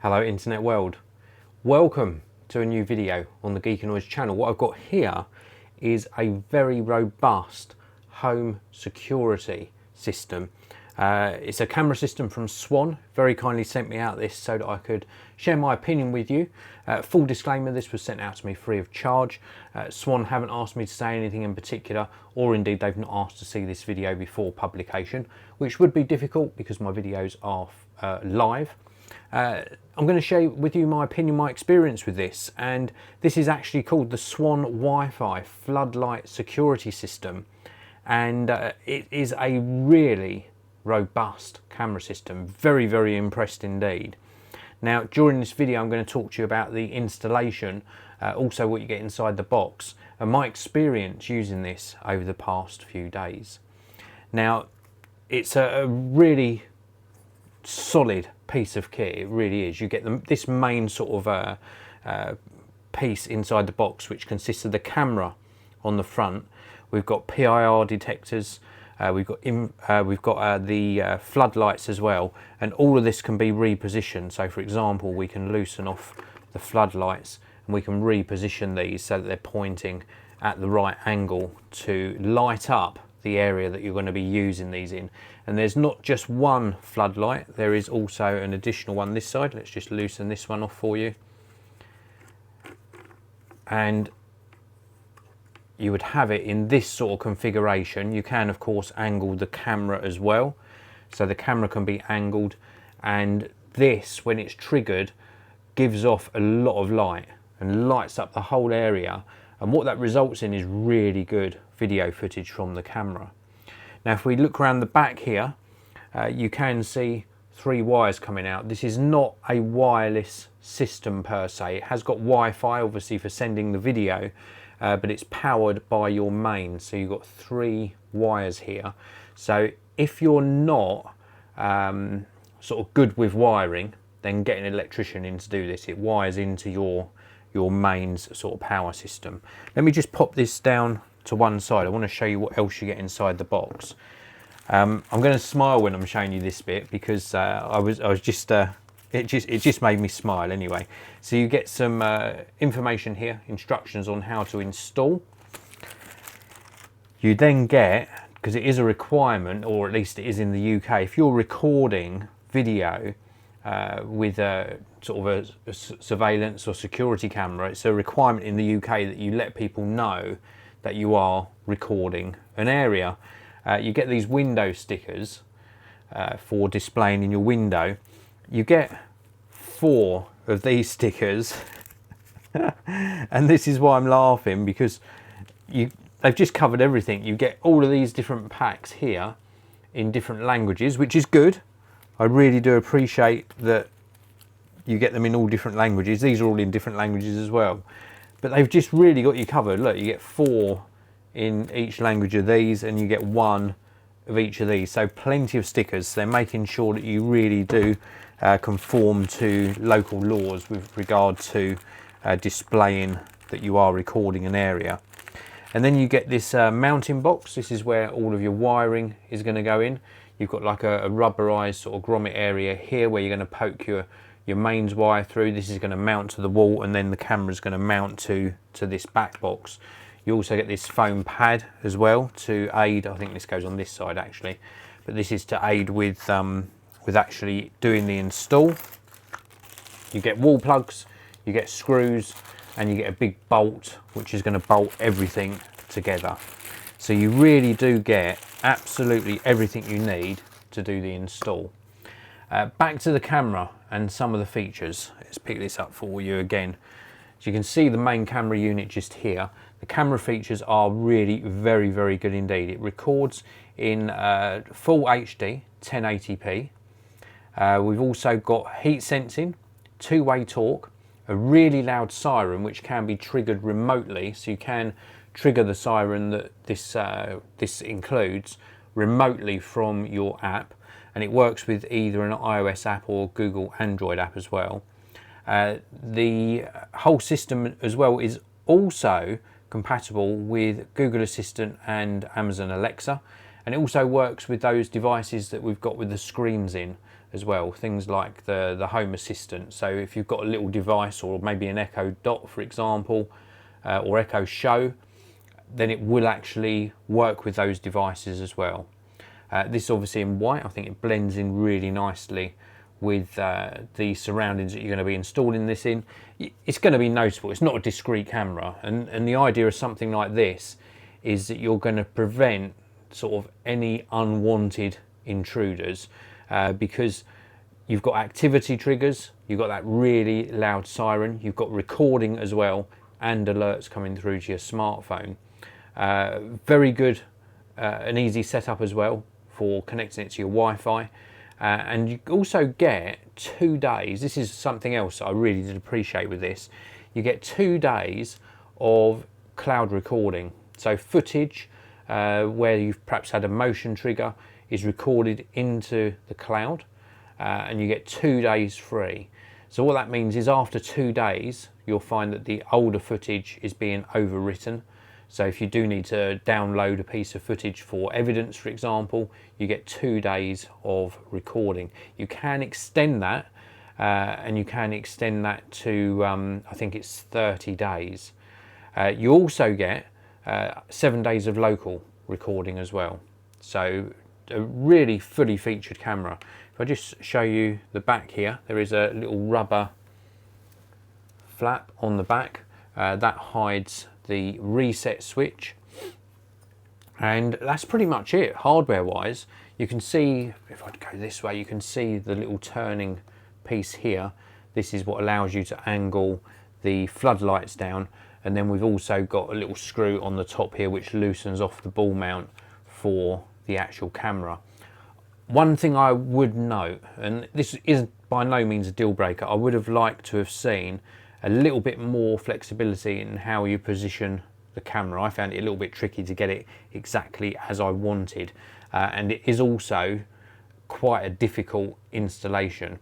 Hello internet world, welcome to a new video on the Geekanoids channel. What I've got here is a very robust home security system. It's a camera system from Swann. Very kindly sent me out this so that I could share my opinion with you. Full disclaimer, this was sent out to me free of charge. Swann haven't asked me to say anything in particular, or indeed they've not asked to see this video before publication, which would be difficult because my videos are live. I'm going to share with you my opinion, my experience with this, and this is actually called the Swann Wi-Fi Floodlight security system, and it is a really robust camera system. Very impressed indeed. Now during this video I'm going to talk to you about the installation, also what you get inside the box, and my experience using this over the past few days. Now it's a really solid piece of kit, it really is. You get this main sort of piece inside the box, which consists of the camera on the front. We've got PIR detectors, we've got the floodlights as well, and all of this can be repositioned. So for example, we can loosen off the floodlights and we can reposition these so that they're pointing at the right angle to light up the area that you're going to be using these in. And there's not just one floodlight, there is also an additional one this side. Let's just loosen this one off for you, and you would have it in this sort of configuration. You can of course angle the camera as well, so the camera can be angled, and this, when it's triggered, gives off a lot of light and lights up the whole area, and what that results in is really good video footage from the camera. Now if we look around the back here, you can see 3 wires coming out. This is not a wireless system per se. It has got Wi-Fi obviously for sending the video, but it's powered by your mains. So you've got 3 wires here. So if you're not sort of good with wiring, then get an electrician in to do this. It wires into your mains sort of power system. Let me just pop this down to one side. I want to show you what else you get inside the box. I'm going to smile when I'm showing you this bit because I was just it just made me smile anyway. So you get some information here, instructions on how to install. You then get, because it is a requirement, or at least it is in the UK, if you're recording video with a sort of a surveillance or security camera, it's a requirement in the UK that you let people know that you are recording an area. You get these window stickers for displaying in your window. You get 4 of these stickers and this is why I'm laughing, because they've just covered everything. You get all of these different packs here in different languages, which is good. I really do appreciate that you get them in all different languages. These are all in different languages as well, but they've just really got you covered. Look, you get 4 in each language of these, and you get 1 of each of these. So plenty of stickers. They're making sure that you really do conform to local laws with regard to displaying that you are recording an area. And then you get this mounting box. This is where all of your wiring is going to go in. You've got like a rubberized sort of grommet area here where you're going to poke your mains wire through. This is going to mount to the wall, and then the camera is going to mount to this back box. You also get this foam pad as well to aid. I think this goes on this side actually, but this is to aid with actually doing the install. You get wall plugs, you get screws, and you get a big bolt which is going to bolt everything together. So you really do get absolutely everything you need to do the install. Back to the camera and some of the features. Let's pick this up for you again. So you can see the main camera unit just here. The camera features are really very good indeed. It records in full HD 1080p. We've also got heat sensing, 2-way talk, a really loud siren which can be triggered remotely, so you can trigger the siren that this includes remotely from your app, and it works with either an iOS app or Google Android app as well. The whole system as well is also compatible with Google Assistant and Amazon Alexa, and it also works with those devices that we've got with the screens in as well, things like the Home Assistant. So if you've got a little device, or maybe an Echo Dot, for example, or Echo Show, then it will actually work with those devices as well. This is obviously in white. I think it blends in really nicely with the surroundings that you're going to be installing this in. It's going to be noticeable. It's not a discrete camera, and the idea of something like this is that you're going to prevent sort of any unwanted intruders, because you've got activity triggers, you've got that really loud siren, you've got recording as well, and alerts coming through to your smartphone. Very good and easy setup as well for connecting it to your Wi-Fi. And you also get 2 days, this is something else I really did appreciate with this, you get 2 days of cloud recording. So footage where you've perhaps had a motion trigger is recorded into the cloud, and you get 2 days free. So what that means is after 2 days, you'll find that the older footage is being overwritten. So if you do need to download a piece of footage for evidence, for example, you get 2 days of recording. You can extend that, and you can extend that to, I think it's 30 days. You also get 7 days of local recording as well. So a really fully featured camera. If I just show you the back here, there is a little rubber flap on the back that hides the reset switch, and that's pretty much it hardware wise. You can see, if I go this way, you can see the little turning piece here. This is what allows you to angle the floodlights down, and then we've also got a little screw on the top here which loosens off the ball mount for the actual camera. One thing I would note, and this is by no means a deal breaker, I would have liked to have seen a little bit more flexibility in how you position the camera. I found it a little bit tricky to get it exactly as I wanted, and it is also quite a difficult installation.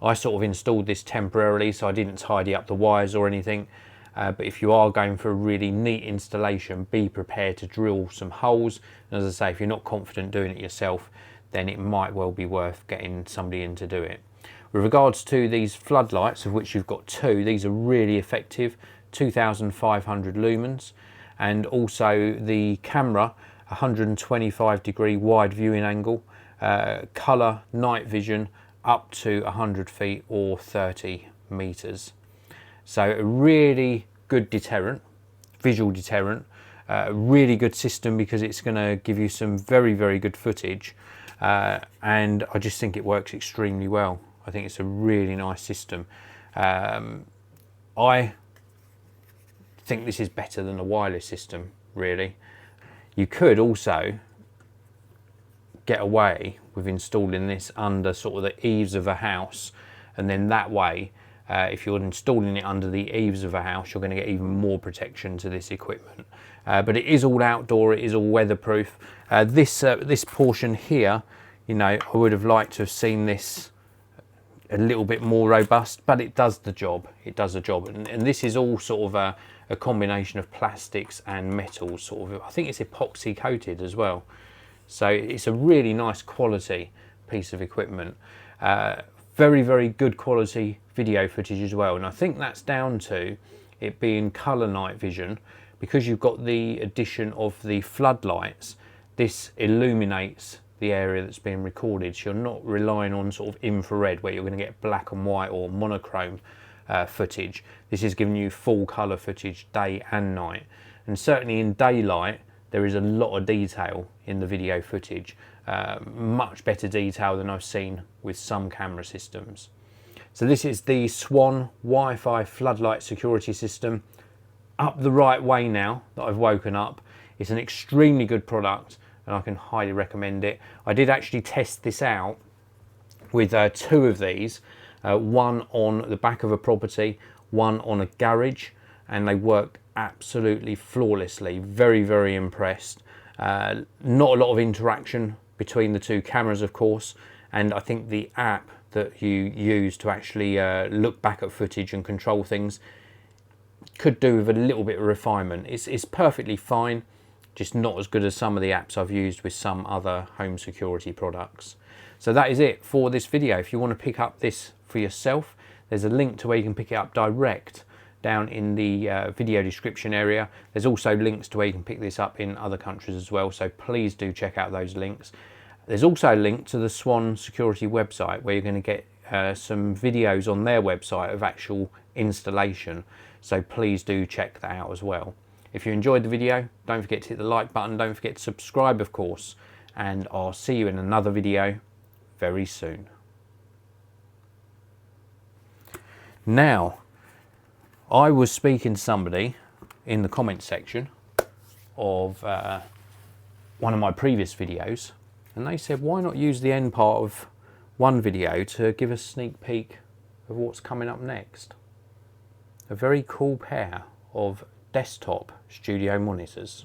I sort of installed this temporarily, so I didn't tidy up the wires or anything, but if you are going for a really neat installation, be prepared to drill some holes, and as I say, if you're not confident doing it yourself, then it might well be worth getting somebody in to do it. With regards to these floodlights, of which you've got 2, these are really effective, 2500 lumens, and also the camera, 125-degree wide viewing angle, colour night vision up to 100 feet or 30 meters. So a really good deterrent, visual deterrent, a really good system because it's going to give you some very, very good footage, and I just think it works extremely well. I think it's a really nice system. I think this is better than a wireless system, really. You could also get away with installing this under sort of the eaves of a house, and then that way, if you're installing it under the eaves of a house, you're going to get even more protection to this equipment. But it is all outdoor, it is all weatherproof. This portion here, you know, I would have liked to have seen this a little bit more robust, but it does the job. It does the job, and this is all sort of a combination of plastics and metals. Sort of, I think it's epoxy coated as well. So it's a really nice quality piece of equipment. Very, very good quality video footage as well, and I think that's down to it being colour night vision, because you've got the addition of the floodlights. This illuminates the area that's being recorded, so you're not relying on sort of infrared where you're going to get black and white or monochrome footage. This is giving you full colour footage day and night, and certainly in daylight there is a lot of detail in the video footage, much better detail than I've seen with some camera systems. So this is the Swann Wi-Fi floodlight security system, up the right way now that I've woken up. It's an extremely good product, and I can highly recommend it. I did actually test this out with 2 of these, one on the back of a property, one on a garage, and they worked absolutely flawlessly. Very, very impressed. Not a lot of interaction between the 2 cameras, of course, and I think the app that you use to actually look back at footage and control things could do with a little bit of refinement. It's perfectly fine, just not as good as some of the apps I've used with some other home security products. So that is it for this video. If you want to pick up this for yourself, there's a link to where you can pick it up direct down in the video description area. There's also links to where you can pick this up in other countries as well, so please do check out those links. There's also a link to the Swann security website where you're going to get some videos on their website of actual installation, so please do check that out as well. If you enjoyed the video, don't forget to hit the like button, don't forget to subscribe of course, and I'll see you in another video very soon. Now, I was speaking to somebody in the comment section of one of my previous videos, and they said, why not use the end part of one video to give a sneak peek of what's coming up next? A very cool pair of desktop studio monitors.